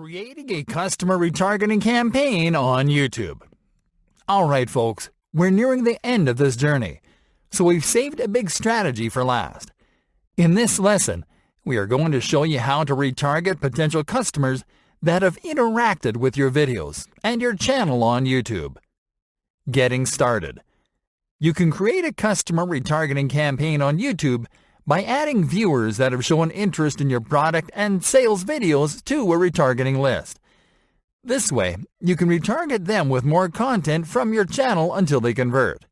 Creating a customer retargeting campaign on YouTube. Alright folks, we're nearing the end of this journey, so we've saved a big strategy for last. In this lesson, we are going to show you how to retarget potential customers that have interacted with your videos and your channel on YouTube. Getting started. You can create a customer retargeting campaign on YouTube by adding viewers that have shown interest in your product and sales videos to a retargeting list. This way, you can retarget them with more content from your channel until they convert.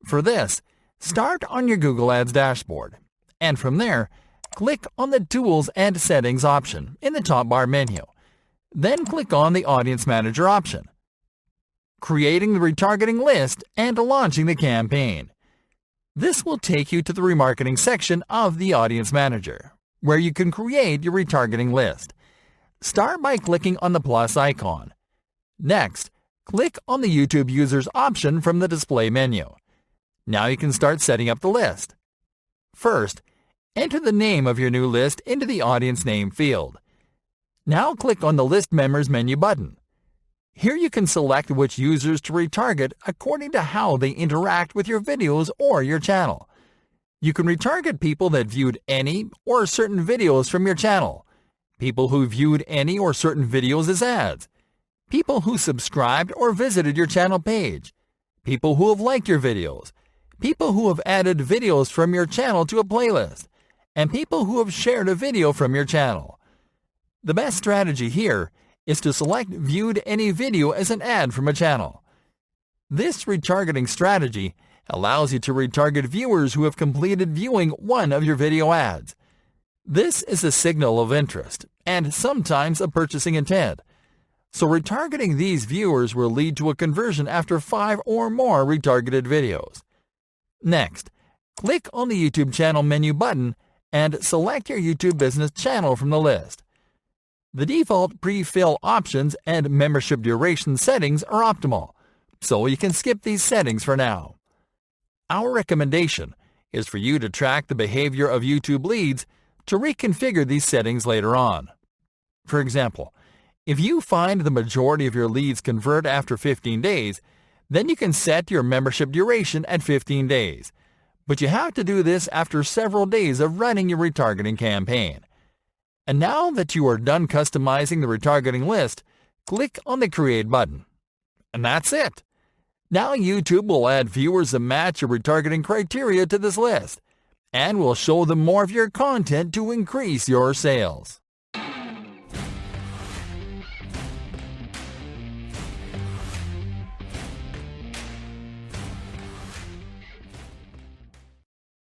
For this, start on your Google Ads dashboard, and from there, click on the Tools and Settings option in the top bar menu. Then click on the Audience Manager option. Creating the retargeting list and launching the campaign. This will take you to the remarketing section of the Audience Manager, where you can create your retargeting list. Start by clicking on the plus icon. Next, click on the YouTube Users option from the display menu. Now you can start setting up the list. First, enter the name of your new list into the Audience Name field. Now click on the List Members menu button. Here you can select which users to retarget according to how they interact with your videos or your channel. You can retarget people that viewed any or certain videos from your channel, people who viewed any or certain videos as ads, people who subscribed or visited your channel page, people who have liked your videos, people who have added videos from your channel to a playlist, and people who have shared a video from your channel. The best strategy here is to select Viewed Any Video as an ad from a channel. This retargeting strategy allows you to retarget viewers who have completed viewing one of your video ads. This is a signal of interest and sometimes a purchasing intent. So retargeting these viewers will lead to a conversion after 5 or more retargeted videos. Next, click on the YouTube channel menu button and select your YouTube business channel from the list. The default pre-fill options and membership duration settings are optimal, so you can skip these settings for now. Our recommendation is for you to track the behavior of YouTube leads to reconfigure these settings later on. For example, if you find the majority of your leads convert after 15 days, then you can set your membership duration at 15 days. But you have to do this after several days of running your retargeting campaign. And now that you are done customizing the retargeting list, click on the Create button. And that's it. Now YouTube will add viewers that match your retargeting criteria to this list, and will show them more of your content to increase your sales.